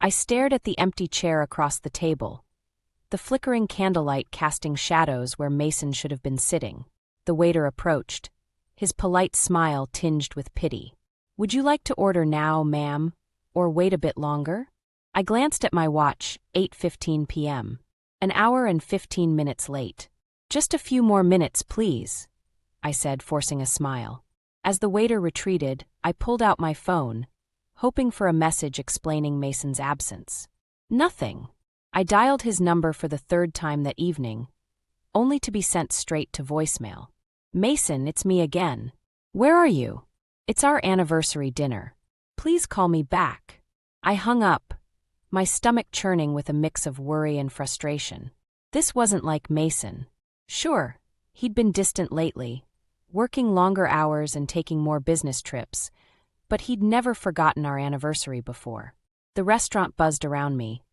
I stared at the empty chair across the table, the flickering candlelight casting shadows where Mason should have been sitting. The waiter approached, his polite smile tinged with pity. "Would you like to order now, ma'am, or wait a bit longer?" I glanced at my watch, 8:15 p.m. An hour and 15 minutes late. "Just a few more minutes, please," I said, forcing a smile. As the waiter retreated, I pulled out my phone, hoping for a message explaining Mason's absence. Nothing. I dialed his number for the third time that evening, only to be sent straight to voicemail. "Mason, it's me again. Where are you? It's our anniversary dinner. Please call me back." I hung up, my stomach churning with a mix of worry and frustration. This wasn't like Mason. Sure, he'd been distant lately, working longer hours and taking more business trips, but he'd never forgotten our anniversary before. The restaurant buzzed around me,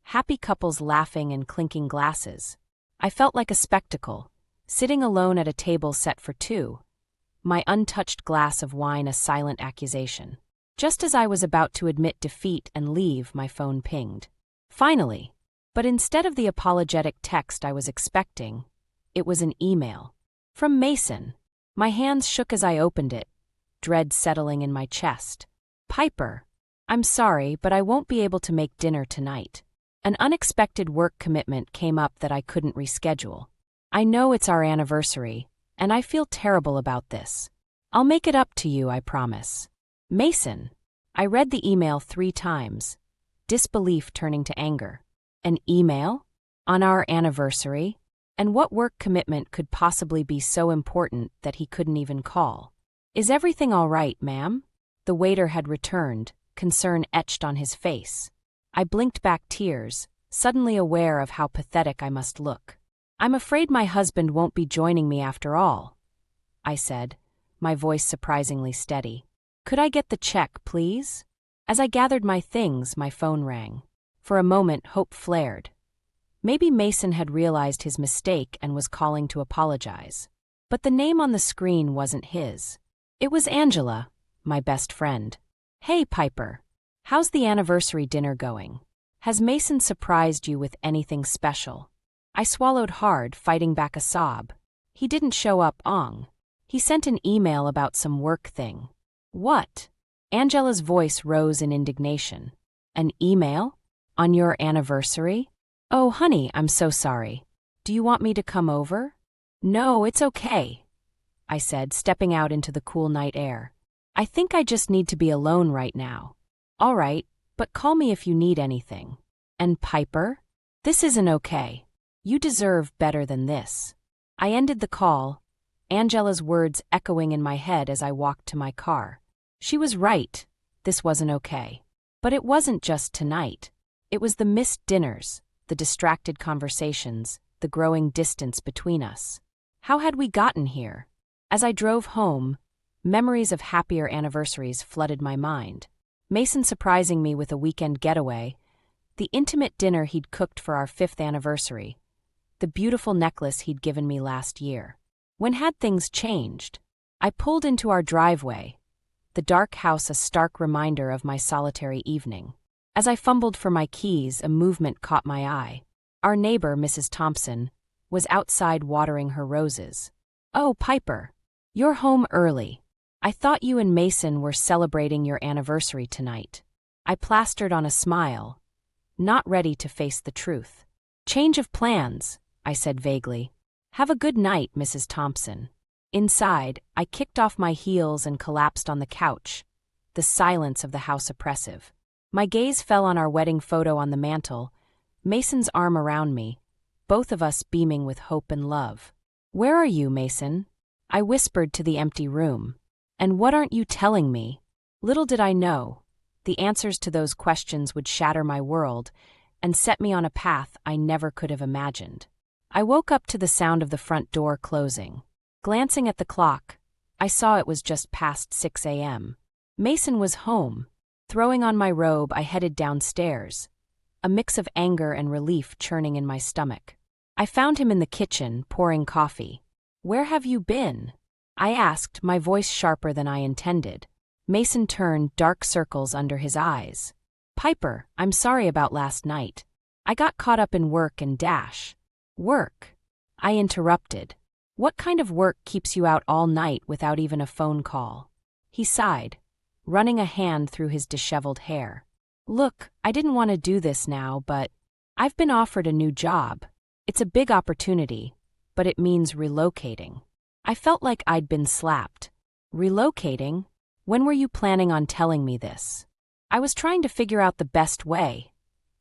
happy couples laughing and clinking glasses. I felt like a spectacle, sitting alone at a table set for two, my untouched glass of wine a silent accusation. Just as I was about to admit defeat and leave, my phone pinged. Finally. But instead of the apologetic text I was expecting, it was an email. From Mason. My hands shook as I opened it, dread settling in my chest. "Piper, I'm sorry, but I won't be able to make dinner tonight. An unexpected work commitment came up that I couldn't reschedule. I know it's our anniversary, and I feel terrible about this. I'll make it up to you, I promise. Mason." I read the email 3 times, disbelief turning to anger. An email? On our anniversary? And what work commitment could possibly be so important that he couldn't even call? "Is everything all right, ma'am?" The waiter had returned, concern etched on his face. I blinked back tears, suddenly aware of how pathetic I must look. "I'm afraid my husband won't be joining me after all," I said, my voice surprisingly steady. "Could I get the check, please?" As I gathered my things, my phone rang. For a moment, hope flared. Maybe Mason had realized his mistake and was calling to apologize. But the name on the screen wasn't his. It was Angela, my best friend. "Hey, Piper. How's the anniversary dinner going? Has Mason surprised you with anything special?" I swallowed hard, fighting back a sob. "He didn't show up, Ong. He sent an email about some work thing." "What?" Angela's voice rose in indignation. "An email? On your anniversary? Oh, honey, I'm so sorry. Do you want me to come over?" "No, it's okay," I said, stepping out into the cool night air. "I think I just need to be alone right now." "All right, but call me if you need anything." "And Piper? This isn't okay. You deserve better than this." I ended the call, Angela's words echoing in my head as I walked to my car. She was right. This wasn't okay. But it wasn't just tonight. It was the missed dinners, the distracted conversations, the growing distance between us. How had we gotten here? As I drove home, memories of happier anniversaries flooded my mind. Mason surprising me with a weekend getaway, the intimate dinner he'd cooked for our 5th anniversary, the beautiful necklace he'd given me last year. When had things changed? I pulled into our driveway, the dark house a stark reminder of my solitary evening. As I fumbled for my keys, a movement caught my eye. Our neighbor, Mrs. Thompson, was outside watering her roses. "Oh, Piper, you're home early. I thought you and Mason were celebrating your anniversary tonight." I plastered on a smile, not ready to face the truth. "Change of plans," I said vaguely. "Have a good night, Mrs. Thompson." Inside, I kicked off my heels and collapsed on the couch, the silence of the house oppressive. My gaze fell on our wedding photo on the mantel, Mason's arm around me, both of us beaming with hope and love. "Where are you, Mason?" I whispered to the empty room. "And what aren't you telling me?" Little did I know, the answers to those questions would shatter my world and set me on a path I never could have imagined. I woke up to the sound of the front door closing. Glancing at the clock, I saw it was just past 6 a.m. Mason was home. Throwing on my robe, I headed downstairs, a mix of anger and relief churning in my stomach. I found him in the kitchen, pouring coffee. "Where have you been?" I asked, my voice sharper than I intended. Mason turned, dark circles under his eyes. Piper, I'm sorry about last night. I got caught up in work and dash. Work? I interrupted. What kind of work keeps you out all night without even a phone call? He sighed, running a hand through his disheveled hair. Look, I didn't want to do this now, but I've been offered a new job. It's a big opportunity, but it means relocating. I felt like I'd been slapped. Relocating? When were you planning on telling me this? I was trying to figure out the best way,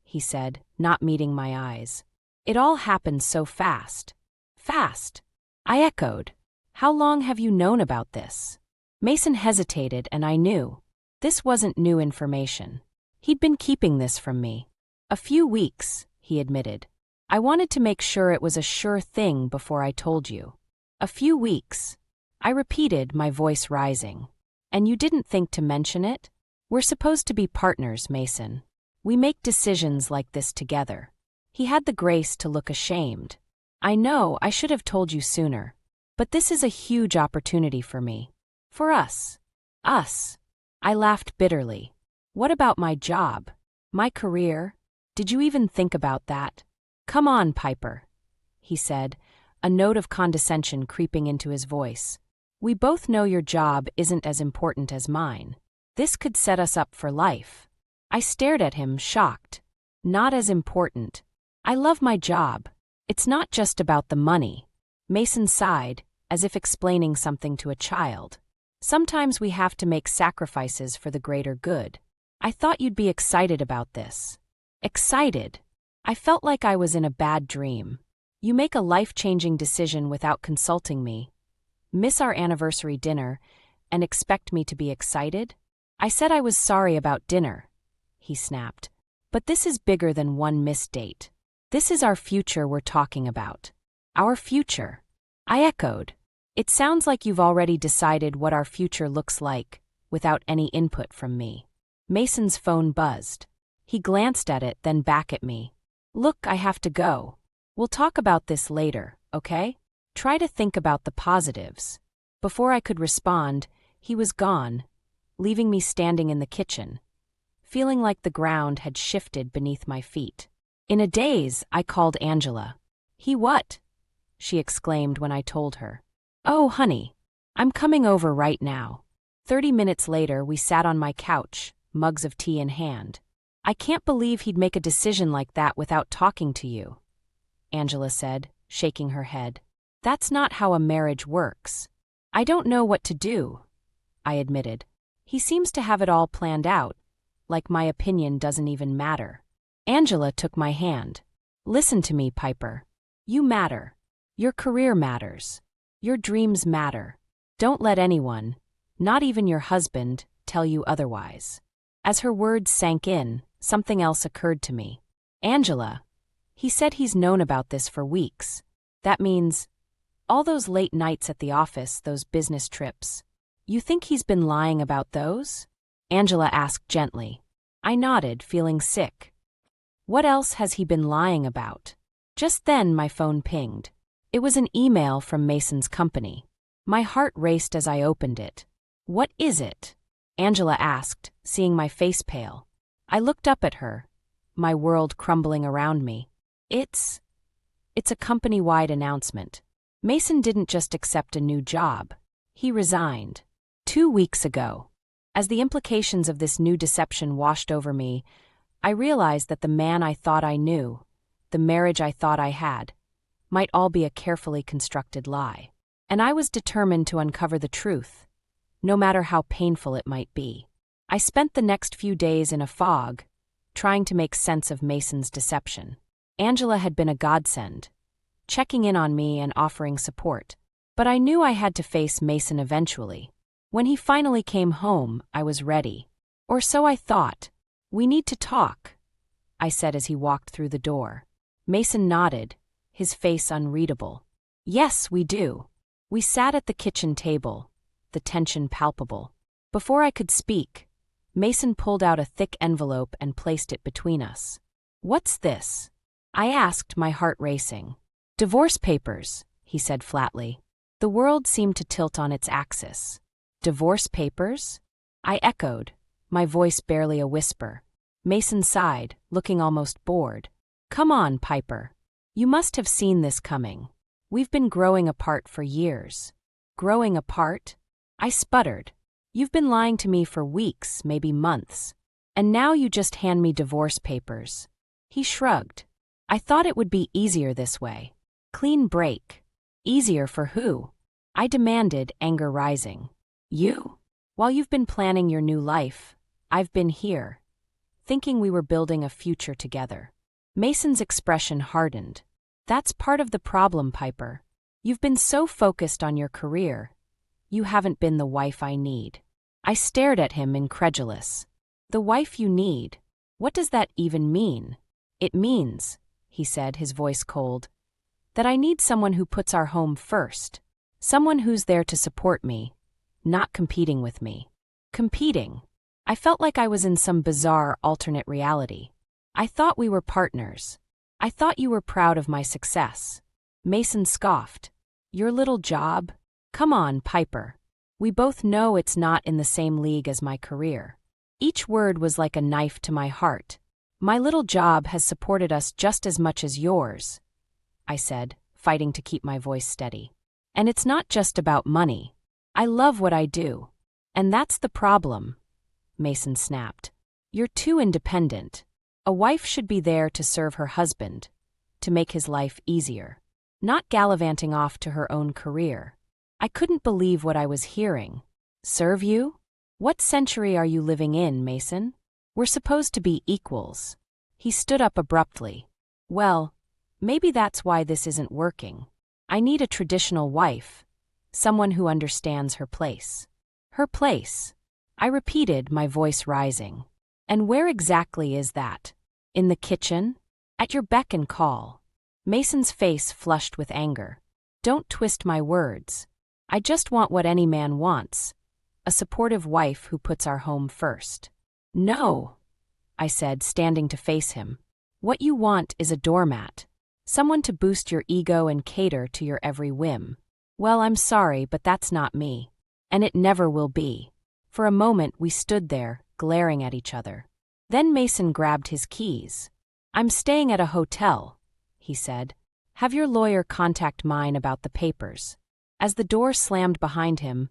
he said, not meeting my eyes. It all happened so fast. Fast? I echoed. How long have you known about this? Mason hesitated, and I knew. This wasn't new information. He'd been keeping this from me. A few weeks, he admitted. I wanted to make sure it was a sure thing before I told you. A few weeks. I repeated, my voice rising. And you didn't think to mention it? We're supposed to be partners, Mason. We make decisions like this together. He had the grace to look ashamed. I know, I should have told you sooner. But this is a huge opportunity for me. For us. Us. I laughed bitterly. What about my job? My career? Did you even think about that? Come on, Piper, he said, a note of condescension creeping into his voice. We both know your job isn't as important as mine. This could set us up for life. I stared at him, shocked. Not as important. I love my job. It's not just about the money. Mason sighed, as if explaining something to a child. Sometimes we have to make sacrifices for the greater good. I thought you'd be excited about this. Excited? I felt like I was in a bad dream. You make a life-changing decision without consulting me, miss our anniversary dinner, and expect me to be excited? I said I was sorry about dinner, he snapped. But this is bigger than one missed date. This is our future we're talking about. Our future. I echoed. It sounds like you've already decided what our future looks like, without any input from me. Mason's phone buzzed. He glanced at it, then back at me. Look, I have to go. We'll talk about this later, okay? Try to think about the positives. Before I could respond, he was gone, leaving me standing in the kitchen, feeling like the ground had shifted beneath my feet. In a daze, I called Angela. He what? She exclaimed when I told her. Oh, honey, I'm coming over right now. 30 minutes later, we sat on my couch, mugs of tea in hand. I can't believe he'd make a decision like that without talking to you, Angela said, shaking her head. That's not how a marriage works. I don't know what to do, I admitted. He seems to have it all planned out, like my opinion doesn't even matter. Angela took my hand. Listen to me, Piper. You matter. Your career matters. Your dreams matter. Don't let anyone, not even your husband, tell you otherwise. As her words sank in, something else occurred to me. Angela, he said he's known about this for weeks. That means all those late nights at the office, those business trips. You think he's been lying about those? Angela asked gently. I nodded, feeling sick. What else has he been lying about? Just then my phone pinged. It was an email from Mason's company. My heart raced as I opened it. What is it? Angela asked, seeing my face pale. I looked up at her, my world crumbling around me. It's a company-wide announcement. Mason didn't just accept a new job. He resigned. 2 weeks ago. As the implications of this new deception washed over me, I realized that the man I thought I knew, the marriage I thought I had, might all be a carefully constructed lie. And I was determined to uncover the truth, no matter how painful it might be. I spent the next few days in a fog, trying to make sense of Mason's deception. Angela had been a godsend, checking in on me and offering support. But I knew I had to face Mason eventually. When he finally came home, I was ready. Or so I thought. We need to talk, I said as he walked through the door. Mason nodded, his face unreadable. Yes, we do. We sat at the kitchen table, the tension palpable. Before I could speak, Mason pulled out a thick envelope and placed it between us. What's this? I asked, my heart racing. Divorce papers, he said flatly. The world seemed to tilt on its axis. Divorce papers? I echoed, my voice barely a whisper. Mason sighed, looking almost bored. Come on, Piper. You must have seen this coming. We've been growing apart for years. Growing apart? I sputtered. You've been lying to me for weeks, maybe months. And now you just hand me divorce papers. He shrugged. I thought it would be easier this way. Clean break. Easier for who? I demanded, anger rising. You? While you've been planning your new life, I've been here, thinking we were building a future together. Mason's expression hardened. That's part of the problem, Piper. You've been so focused on your career. You haven't been the wife I need. I stared at him, incredulous. The wife you need? What does that even mean? It means, he said, his voice cold, that I need someone who puts our home first. Someone who's there to support me, not competing with me. Competing? I felt like I was in some bizarre alternate reality. I thought we were partners. I thought you were proud of my success. Mason scoffed. Your little job? Come on, Piper. We both know it's not in the same league as my career. Each word was like a knife to my heart. My little job has supported us just as much as yours, I said, fighting to keep my voice steady. And it's not just about money. I love what I do. And that's the problem, Mason snapped. You're too independent. A wife should be there to serve her husband, to make his life easier, not gallivanting off to her own career. I couldn't believe what I was hearing. Serve you? What century are you living in, Mason? We're supposed to be equals. He stood up abruptly. Well, maybe that's why this isn't working. I need a traditional wife, someone who understands her place. Her place, I repeated, my voice rising. And where exactly is that? In the kitchen? At your beck and call. Mason's face flushed with anger. Don't twist my words. I just want what any man wants, a supportive wife who puts our home first. No, I said, standing to face him. What you want is a doormat, someone to boost your ego and cater to your every whim. Well, I'm sorry, but that's not me. And it never will be. For a moment we stood there, glaring at each other. Then Mason grabbed his keys. I'm staying at a hotel, he said. Have your lawyer contact mine about the papers. As the door slammed behind him,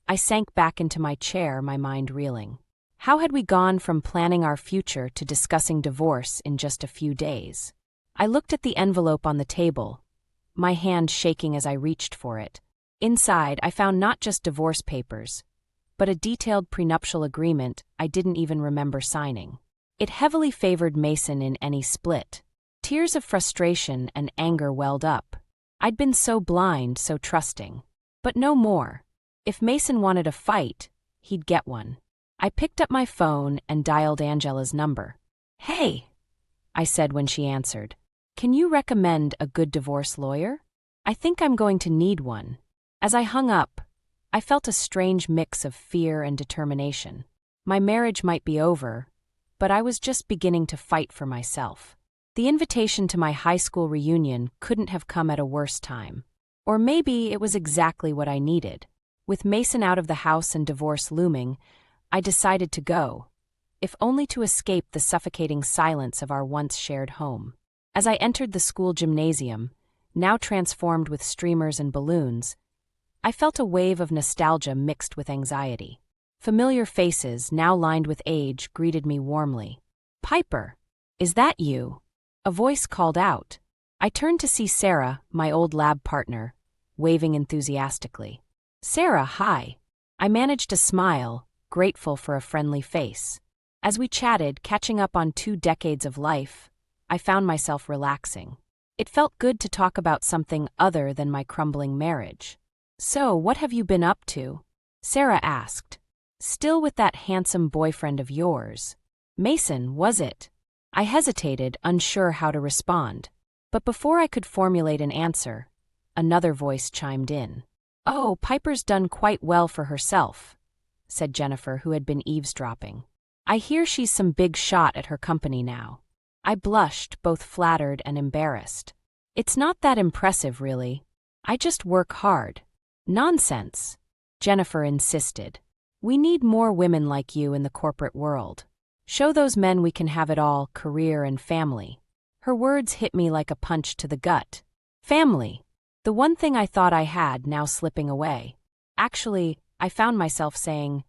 I sank back into my chair, my mind reeling. How had we gone from planning our future to discussing divorce in just a few days? I looked at the envelope on the table, my hand shaking as I reached for it. Inside, I found not just divorce papers, but a detailed prenuptial agreement I didn't even remember signing. It heavily favored Mason in any split. Tears of frustration and anger welled up. I'd been so blind, so trusting. But no more. If Mason wanted a fight, he'd get one. I picked up my phone and dialed Angela's number. Hey, I said when she answered. Can you recommend a good divorce lawyer? I think I'm going to need one. As I hung up, I felt a strange mix of fear and determination. My marriage might be over, but I was just beginning to fight for myself. The invitation to my high school reunion couldn't have come at a worse time. Or maybe it was exactly what I needed. With Mason out of the house and divorce looming, I decided to go, if only to escape the suffocating silence of our once shared home. As I entered the school gymnasium, now transformed with streamers and balloons, I felt a wave of nostalgia mixed with anxiety. Familiar faces, now lined with age, greeted me warmly. Piper, is that you? A voice called out. I turned to see Sarah, my old lab partner, waving enthusiastically. Sarah, hi. I managed a smile, grateful for a friendly face. As we chatted, catching up on 2 decades of life, I found myself relaxing. It felt good to talk about something other than my crumbling marriage. So, what have you been up to? Sarah asked. Still with that handsome boyfriend of yours. Mason, was it? I hesitated, unsure how to respond. But before I could formulate an answer, another voice chimed in. Oh, Piper's done quite well for herself, said Jennifer, who had been eavesdropping. I hear she's some big shot at her company now. I blushed, both flattered and embarrassed. It's not that impressive, really. I just work hard. Nonsense, Jennifer insisted. We need more women like you in the corporate world. Show those men we can have it all, career and family. Her words hit me like a punch to the gut. Family. The one thing I thought I had now slipping away. Actually, I found myself saying,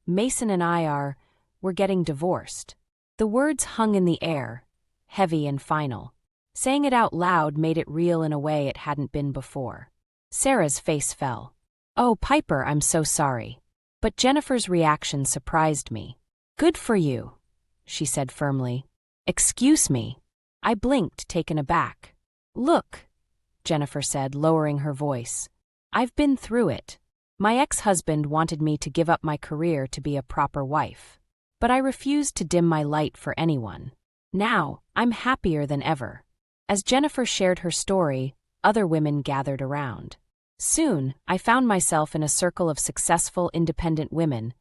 Mason and we're getting divorced. The words hung in the air, heavy and final. Saying it out loud made it real in a way it hadn't been before. Sarah's face fell. Oh, Piper, I'm so sorry. But Jennifer's reaction surprised me. Good for you, she said firmly. Excuse me. I blinked, taken aback. Look, Jennifer said, lowering her voice. I've been through it. My ex-husband wanted me to give up my career to be a proper wife. But I refused to dim my light for anyone. Now, I'm happier than ever. As Jennifer shared her story, other women gathered around. Soon, I found myself in a circle of successful, independent women,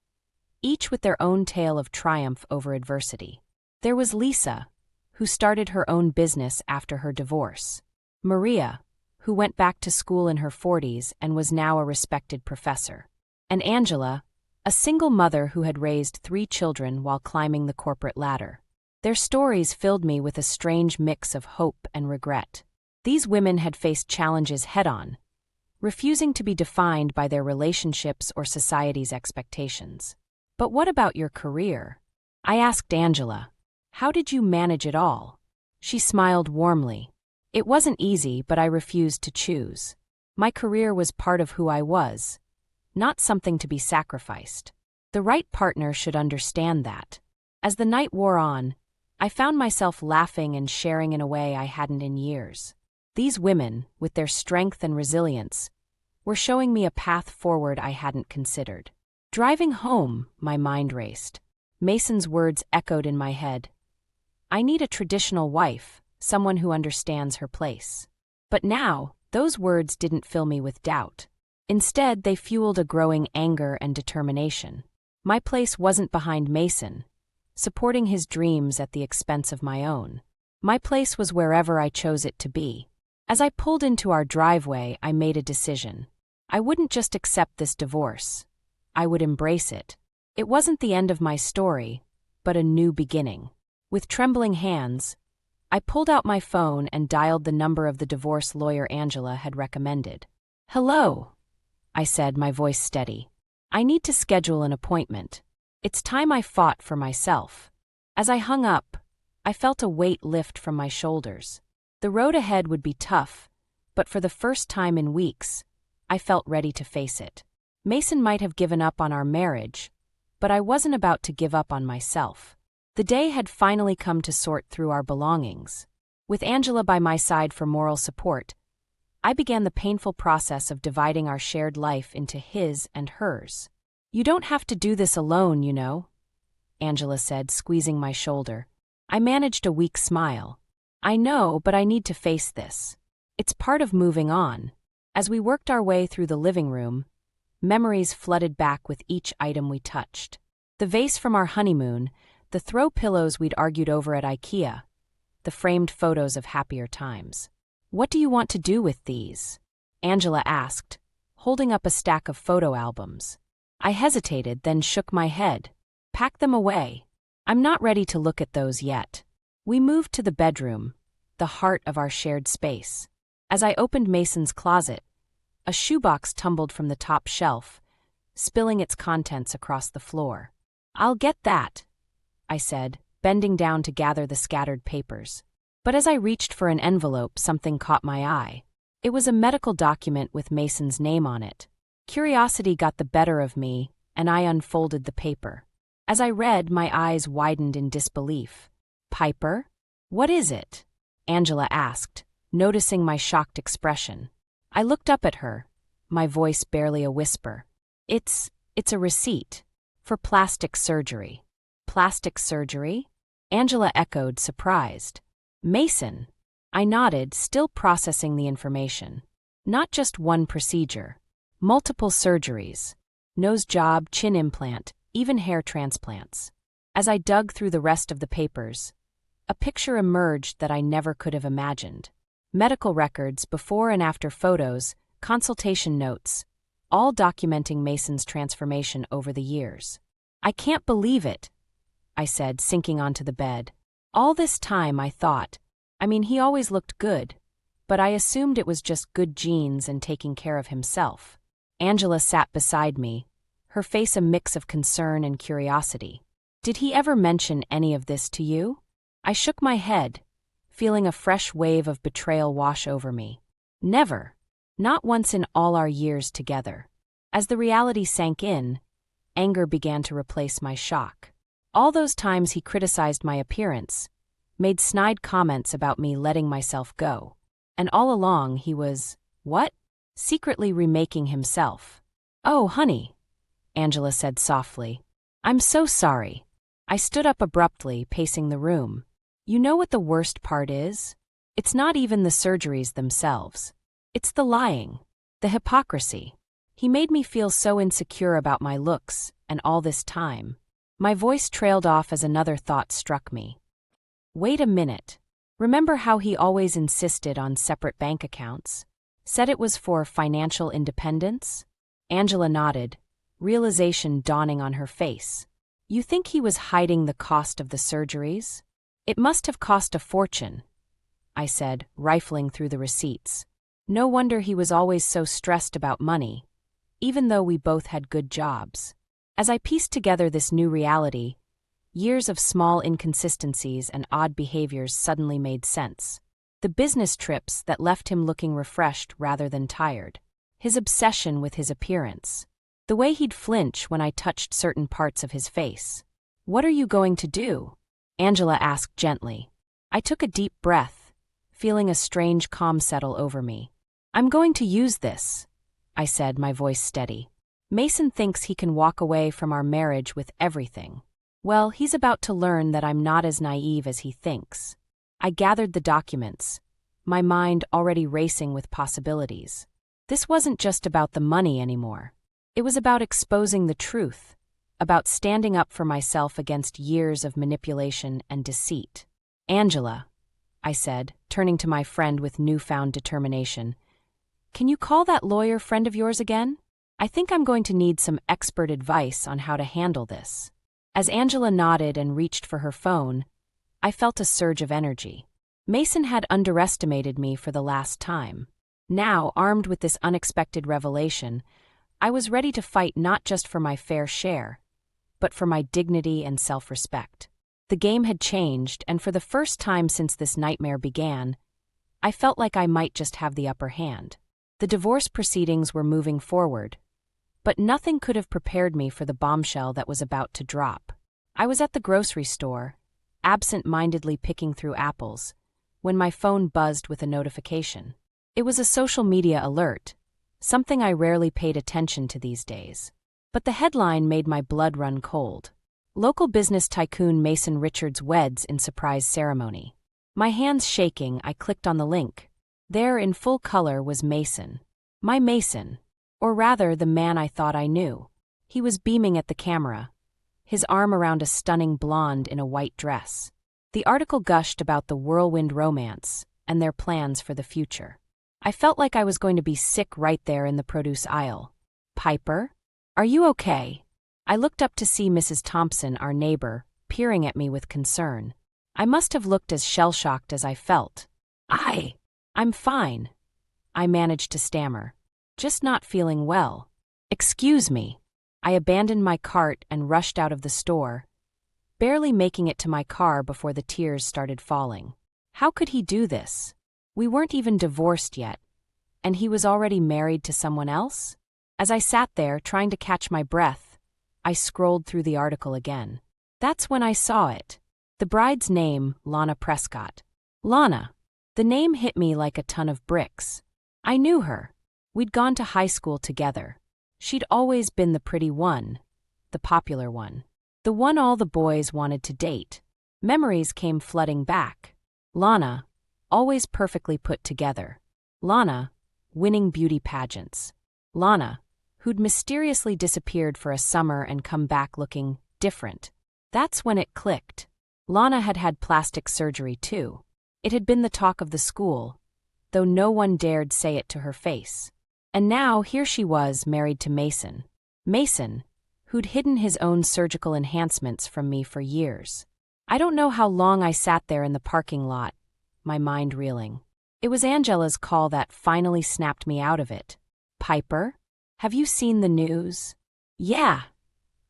each with their own tale of triumph over adversity. There was Lisa, who started her own business after her divorce. Maria, who went back to school in her 40s and was now a respected professor. And Angela, a single mother who had raised 3 children while climbing the corporate ladder. Their stories filled me with a strange mix of hope and regret. These women had faced challenges head-on, refusing to be defined by their relationships or society's expectations. But what about your career? I asked Angela. How did you manage it all? She smiled warmly. It wasn't easy, but I refused to choose. My career was part of who I was, not something to be sacrificed. The right partner should understand that. As the night wore on, I found myself laughing and sharing in a way I hadn't in years. These women, with their strength and resilience, were showing me a path forward I hadn't considered. Driving home, my mind raced. Mason's words echoed in my head. I need a traditional wife, someone who understands her place. But now, those words didn't fill me with doubt. Instead, they fueled a growing anger and determination. My place wasn't behind Mason, supporting his dreams at the expense of my own. My place was wherever I chose it to be. As I pulled into our driveway, I made a decision. I wouldn't just accept this divorce. I would embrace it. It wasn't the end of my story, but a new beginning. With trembling hands, I pulled out my phone and dialed the number of the divorce lawyer Angela had recommended. Hello, I said, my voice steady. I need to schedule an appointment. It's time I fought for myself. As I hung up, I felt a weight lift from my shoulders. The road ahead would be tough, but for the first time in weeks, I felt ready to face it. Mason might have given up on our marriage, but I wasn't about to give up on myself. The day had finally come to sort through our belongings. With Angela by my side for moral support, I began the painful process of dividing our shared life into his and hers. You don't have to do this alone, you know, Angela said, squeezing my shoulder. I managed a weak smile. I know, but I need to face this. It's part of moving on. As we worked our way through the living room, memories flooded back with each item we touched. The vase from our honeymoon, the throw pillows we'd argued over at IKEA, the framed photos of happier times. What do you want to do with these? Angela asked, holding up a stack of photo albums. I hesitated, then shook my head. Pack them away. I'm not ready to look at those yet. We moved to the bedroom, the heart of our shared space. As I opened Mason's closet, a shoebox tumbled from the top shelf, spilling its contents across the floor. I'll get that, I said, bending down to gather the scattered papers. But as I reached for an envelope, something caught my eye. It was a medical document with Mason's name on it. Curiosity got the better of me, and I unfolded the paper. As I read, my eyes widened in disbelief. Piper? What is it? Angela asked, noticing my shocked expression. I looked up at her, my voice barely a whisper. It's a receipt. For plastic surgery. Plastic surgery? Angela echoed, surprised. Mason. I nodded, still processing the information. Not just one procedure. Multiple surgeries. Nose job, chin implant, even hair transplants. As I dug through the rest of the papers, a picture emerged that I never could have imagined. Medical records, before and after photos, consultation notes, all documenting Mason's transformation over the years. I can't believe it, I said, sinking onto the bed. All this time I thought, he always looked good, but I assumed it was just good genes and taking care of himself. Angela sat beside me, her face a mix of concern and curiosity. Did he ever mention any of this to you? I shook my head, feeling a fresh wave of betrayal wash over me. Never. Not once in all our years together. As the reality sank in, anger began to replace my shock. All those times he criticized my appearance, made snide comments about me letting myself go. And all along he was, what? Secretly remaking himself. Oh, honey, Angela said softly. I'm so sorry. I stood up abruptly, pacing the room. You know what the worst part is? It's not even the surgeries themselves. It's the lying, the hypocrisy. He made me feel so insecure about my looks, and all this time. My voice trailed off as another thought struck me. Wait a minute. Remember how he always insisted on separate bank accounts? Said it was for financial independence? Angela nodded, realization dawning on her face. You think he was hiding the cost of the surgeries? It must have cost a fortune, I said, rifling through the receipts. No wonder he was always so stressed about money, even though we both had good jobs. As I pieced together this new reality, years of small inconsistencies and odd behaviors suddenly made sense. The business trips that left him looking refreshed rather than tired. His obsession with his appearance. The way he'd flinch when I touched certain parts of his face. What are you going to do? Angela asked gently. I took a deep breath, feeling a strange calm settle over me. I'm going to use this, I said, my voice steady. Mason thinks he can walk away from our marriage with everything. Well, he's about to learn that I'm not as naive as he thinks. I gathered the documents, my mind already racing with possibilities. This wasn't just about the money anymore. It was about exposing the truth, about standing up for myself against years of manipulation and deceit. Angela, I said, turning to my friend with newfound determination, can you call that lawyer friend of yours again? I think I'm going to need some expert advice on how to handle this. As Angela nodded and reached for her phone, I felt a surge of energy. Mason had underestimated me for the last time. Now, armed with this unexpected revelation, I was ready to fight not just for my fair share, but for my dignity and self-respect. The game had changed, and for the first time since this nightmare began, I felt like I might just have the upper hand. The divorce proceedings were moving forward, but nothing could have prepared me for the bombshell that was about to drop. I was at the grocery store, absent-mindedly picking through apples, when my phone buzzed with a notification. It was a social media alert, something I rarely paid attention to these days. But the headline made my blood run cold. Local business tycoon Mason Richards weds in surprise ceremony. My hands shaking, I clicked on the link. There in full color was Mason. My Mason. Or rather, the man I thought I knew. He was beaming at the camera, his arm around a stunning blonde in a white dress. The article gushed about the whirlwind romance and their plans for the future. I felt like I was going to be sick right there in the produce aisle. Piper? Are you okay? I looked up to see Mrs. Thompson, our neighbor, peering at me with concern. I must have looked as shell-shocked as I felt. I'm fine, I managed to stammer. Just not feeling well. Excuse me. I abandoned my cart and rushed out of the store, barely making it to my car before the tears started falling. How could he do this? We weren't even divorced yet, and he was already married to someone else? As I sat there, trying to catch my breath, I scrolled through the article again. That's when I saw it. The bride's name, Lana Prescott. Lana. The name hit me like a ton of bricks. I knew her. We'd gone to high school together. She'd always been the pretty one, the popular one, the one all the boys wanted to date. Memories came flooding back. Lana, always perfectly put together. Lana, winning beauty pageants. Lana, who'd mysteriously disappeared for a summer and come back looking different. That's when it clicked. Lana had had plastic surgery too. It had been the talk of the school, though no one dared say it to her face. And now here she was, married to Mason. Mason, who'd hidden his own surgical enhancements from me for years. I don't know how long I sat there in the parking lot, my mind reeling. It was Angela's call that finally snapped me out of it. "Piper? Have you seen the news?" "Yeah,"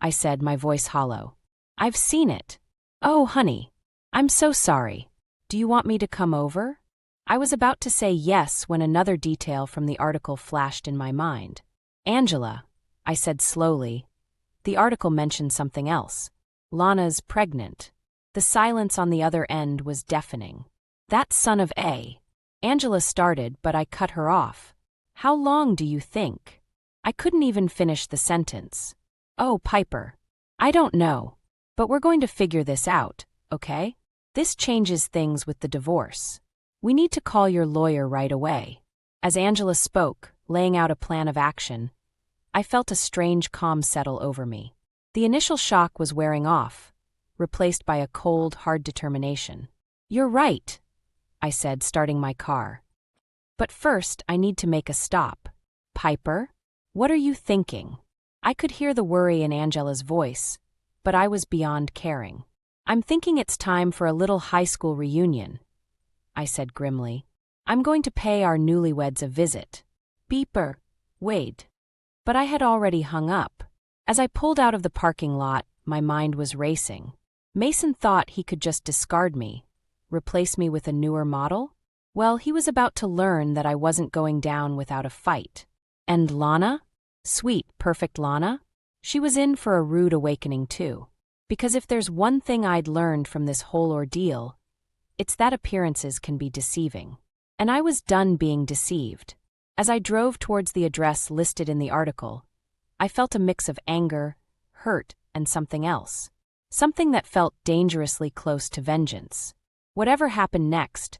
I said, my voice hollow. "I've seen it." "Oh, honey. I'm so sorry. Do you want me to come over?" I was about to say yes when another detail from the article flashed in my mind. "Angela," I said slowly. The article mentioned something else. "Lana's pregnant." The silence on the other end was deafening. "That son of a..." Angela started, but I cut her off. "How long do you think?" I couldn't even finish the sentence. "Oh, Piper. I don't know. But we're going to figure this out, okay? This changes things with the divorce. We need to call your lawyer right away." As Angela spoke, laying out a plan of action, I felt a strange calm settle over me. The initial shock was wearing off, replaced by a cold, hard determination. "You're right," I said, starting my car. "But first, I need to make a stop. Piper, what are you thinking?" I could hear the worry in Angela's voice, but I was beyond caring. "I'm thinking it's time for a little high school reunion," I said grimly. "I'm going to pay our newlyweds a visit." "Beeper, wait." But I had already hung up. As I pulled out of the parking lot, my mind was racing. Mason thought he could just discard me, replace me with a newer model? Well, he was about to learn that I wasn't going down without a fight. And Lana? Sweet, perfect Lana? She was in for a rude awakening too. Because if there's one thing I'd learned from this whole ordeal, it's that appearances can be deceiving. And I was done being deceived. As I drove towards the address listed in the article, I felt a mix of anger, hurt, and something else. Something that felt dangerously close to vengeance. Whatever happened next,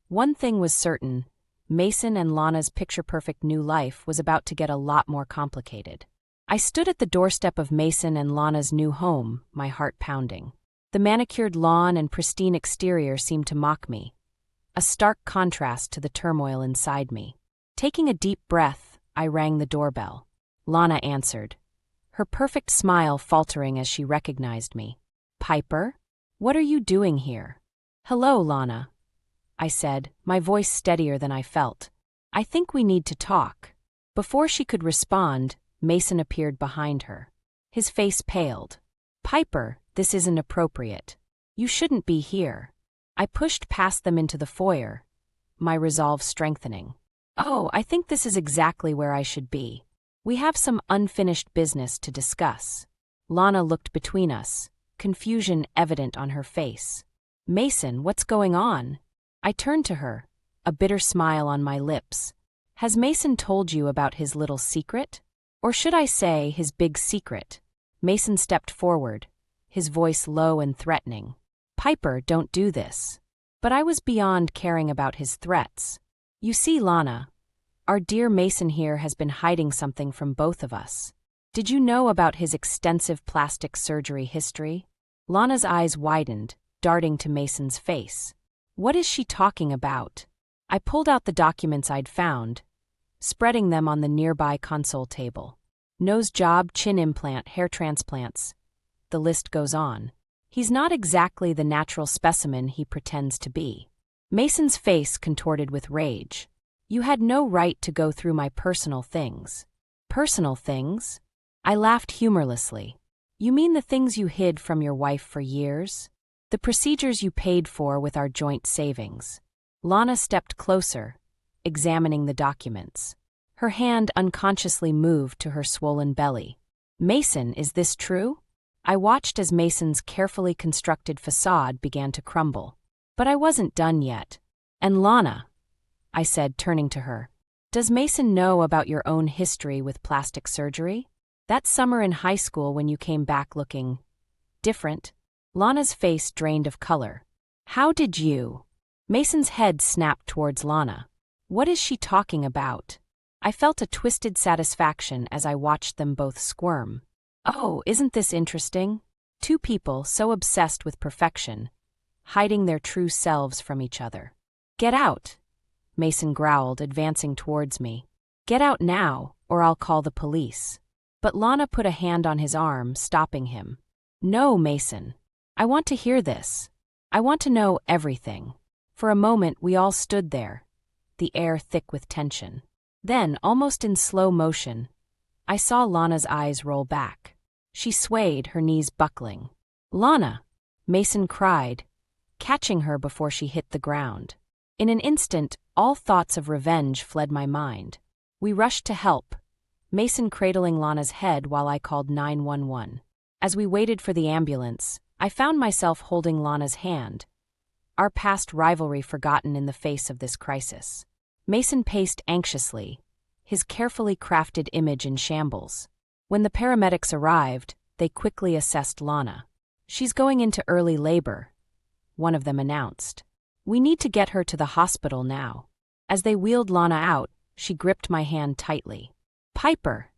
one thing was certain: Mason and Lana's picture-perfect new life was about to get a lot more complicated. I stood at the doorstep of Mason and Lana's new home, my heart pounding. The manicured lawn and pristine exterior seemed to mock me, a stark contrast to the turmoil inside me. Taking a deep breath, I rang the doorbell. Lana answered, her perfect smile faltering as she recognized me. "Piper? What are you doing here?" "Hello, Lana," I said, my voice steadier than I felt. "I think we need to talk." Before she could respond, Mason appeared behind her. His face paled. "Piper, this isn't appropriate. You shouldn't be here." I pushed past them into the foyer, my resolve strengthening. "Oh, I think this is exactly where I should be. We have some unfinished business to discuss." Lana looked between us, confusion evident on her face. "Mason, what's going on?" I turned to her, a bitter smile on my lips. "Has Mason told you about his little secret? Or should I say, his big secret?" Mason stepped forward, his voice low and threatening. "Piper, don't do this." But I was beyond caring about his threats. "You see, Lana, our dear Mason here has been hiding something from both of us. Did you know about his extensive plastic surgery history?" Lana's eyes widened, darting to Mason's face. "What is she talking about?" I pulled out the documents I'd found, spreading them on the nearby console table. Nose job, chin implant, hair transplants. The list goes on. He's not exactly the natural specimen he pretends to be. Mason's face contorted with rage. "You had no right to go through my personal things." "Personal things?" I laughed humorlessly. "You mean the things you hid from your wife for years? The procedures you paid for with our joint savings?" Lana stepped closer, examining the documents. Her hand unconsciously moved to her swollen belly. "Mason, is this true?" I watched as Mason's carefully constructed facade began to crumble. But I wasn't done yet. "And Lana," I said, turning to her, "does Mason know about your own history with plastic surgery? That summer in high school when you came back looking different?" Lana's face drained of color. "How did you?" Mason's head snapped towards Lana. "What is she talking about?" I felt a twisted satisfaction as I watched them both squirm. Oh, isn't this interesting? Two people so obsessed with perfection, hiding their true selves from each other. "Get out," Mason growled, advancing towards me. "Get out now, or I'll call the police." But Lana put a hand on his arm, stopping him. "No, Mason. I want to hear this. I want to know everything." For a moment we all stood there, the air thick with tension. Then, almost in slow motion, I saw Lana's eyes roll back. She swayed, her knees buckling. "Lana!" Mason cried, catching her before she hit the ground. In an instant, all thoughts of revenge fled my mind. We rushed to help, Mason cradling Lana's head while I called 911. As we waited for the ambulance, I found myself holding Lana's hand, our past rivalry forgotten in the face of this crisis. Mason paced anxiously, his carefully crafted image in shambles. When the paramedics arrived, they quickly assessed Lana. "She's going into early labor," one of them announced. "We need to get her to the hospital now." As they wheeled Lana out, she gripped my hand tightly. "Piper,"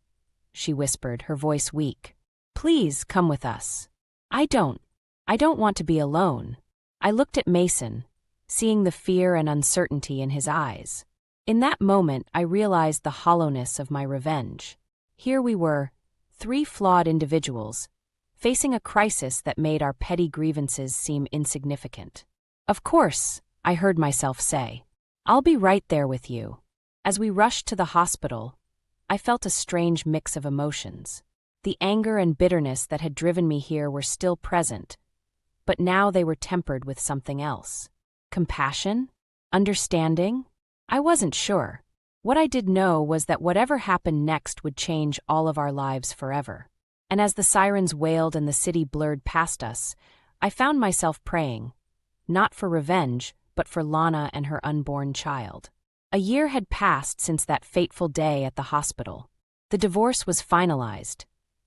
she whispered, her voice weak. "Please come with us." I don't want to be alone." I looked at Mason, seeing the fear and uncertainty in his eyes. In that moment, I realized the hollowness of my revenge. Here we were, three flawed individuals, facing a crisis that made our petty grievances seem insignificant. "Of course," I heard myself say. "I'll be right there with you." As we rushed to the hospital, I felt a strange mix of emotions. The anger and bitterness that had driven me here were still present, but now they were tempered with something else. Compassion? Understanding? I wasn't sure. What I did know was that whatever happened next would change all of our lives forever. And as the sirens wailed and the city blurred past us, I found myself praying, not for revenge, but for Lana and her unborn child. A year had passed since that fateful day at the hospital. The divorce was finalized,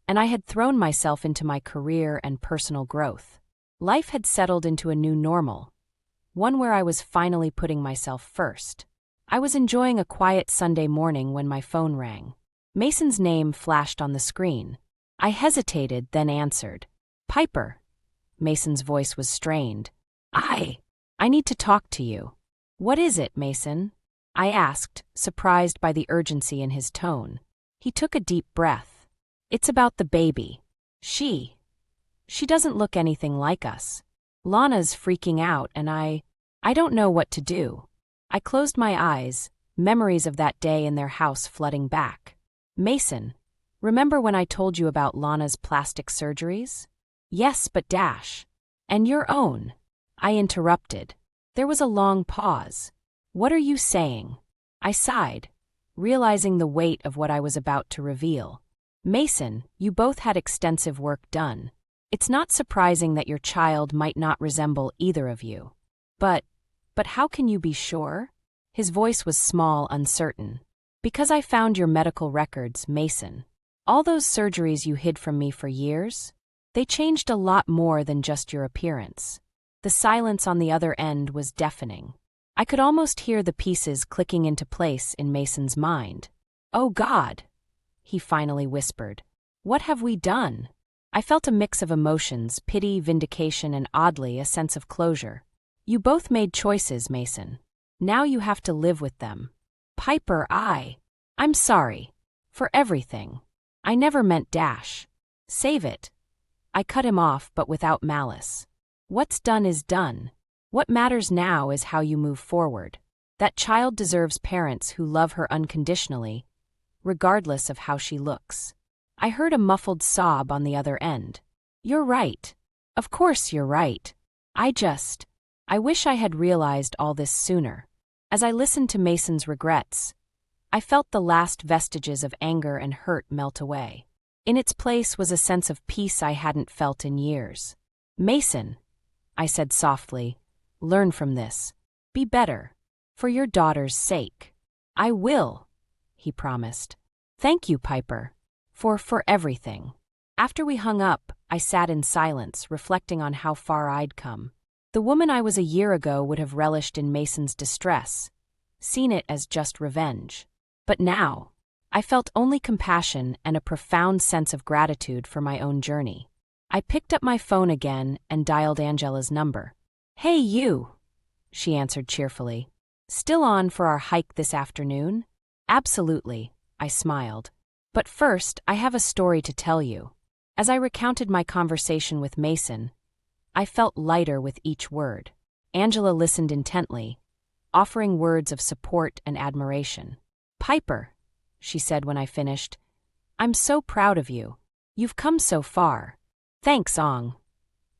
and I had thrown myself into my career and personal growth. Life had settled into a new normal, one where I was finally putting myself first. I was enjoying a quiet Sunday morning when my phone rang. Mason's name flashed on the screen. I hesitated, then answered. "Piper." Mason's voice was strained. I need to talk to you." "What is it, Mason?" I asked, surprised by the urgency in his tone. He took a deep breath. "It's about the baby. She doesn't look anything like us. Lana's freaking out and I don't know what to do." I closed my eyes, memories of that day in their house flooding back. "Mason, remember when I told you about Lana's plastic surgeries?" "Yes, but dash. And your own." I interrupted. There was a long pause. "What are you saying?" I sighed, realizing the weight of what I was about to reveal. "Mason, you both had extensive work done. It's not surprising that your child might not resemble either of you. But how can you be sure?" His voice was small, uncertain. "Because I found your medical records, Mason. All those surgeries you hid from me for years, they changed a lot more than just your appearance." The silence on the other end was deafening. I could almost hear the pieces clicking into place in Mason's mind. "Oh God," he finally whispered. "What have we done?" I felt a mix of emotions, pity, vindication, and oddly, a sense of closure. "You both made choices, Mason. Now you have to live with them." "Piper, I'm sorry. For everything. I never meant dash. Save it." I cut him off, but without malice. What's done is done. What matters now is how you move forward. That child deserves parents who love her unconditionally, regardless of how she looks. I heard a muffled sob on the other end. "You're right. Of course you're right. I wish I had realized all this sooner." As I listened to Mason's regrets, I felt the last vestiges of anger and hurt melt away. In its place was a sense of peace I hadn't felt in years. "Mason," I said softly, "learn from this. Be better. For your daughter's sake." "I will," he promised. "Thank you, Piper, for everything." After we hung up, I sat in silence, reflecting on how far I'd come. The woman I was a year ago would have relished in Mason's distress, seen it as just revenge. But now, I felt only compassion and a profound sense of gratitude for my own journey. I picked up my phone again and dialed Angela's number. "Hey, you," she answered cheerfully. "Still on for our hike this afternoon?" "Absolutely," I smiled. But first, I have a story to tell you. As I recounted my conversation with Mason, I felt lighter with each word. Angela listened intently, offering words of support and admiration. "Piper," she said when I finished, "I'm so proud of you. You've come so far." "Thanks, Ong,"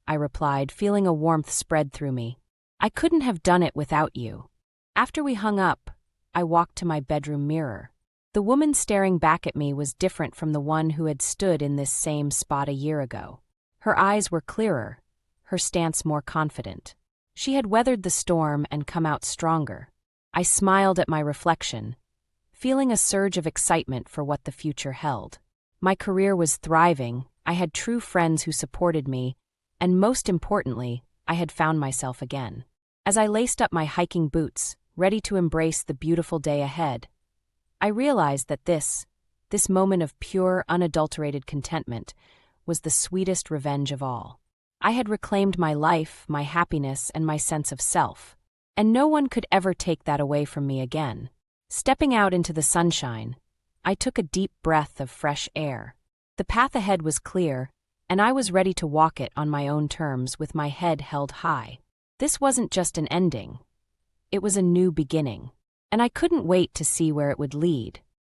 I replied, feeling a warmth spread through me. "I couldn't have done it without you." After we hung up, I walked to my bedroom mirror. The woman staring back at me was different from the one who had stood in this same spot a year ago. Her eyes were clearer, her stance more confident. She had weathered the storm and come out stronger. I smiled at my reflection, feeling a surge of excitement for what the future held. My career was thriving, I had true friends who supported me, and most importantly, I had found myself again. As I laced up my hiking boots, ready to embrace the beautiful day ahead, I realized that this moment of pure, unadulterated contentment was the sweetest revenge of all. I had reclaimed my life, my happiness, and my sense of self, and no one could ever take that away from me again. Stepping out into the sunshine, I took a deep breath of fresh air. The path ahead was clear, and I was ready to walk it on my own terms with my head held high. This wasn't just an ending. It was a new beginning, and I couldn't wait to see where it would lead.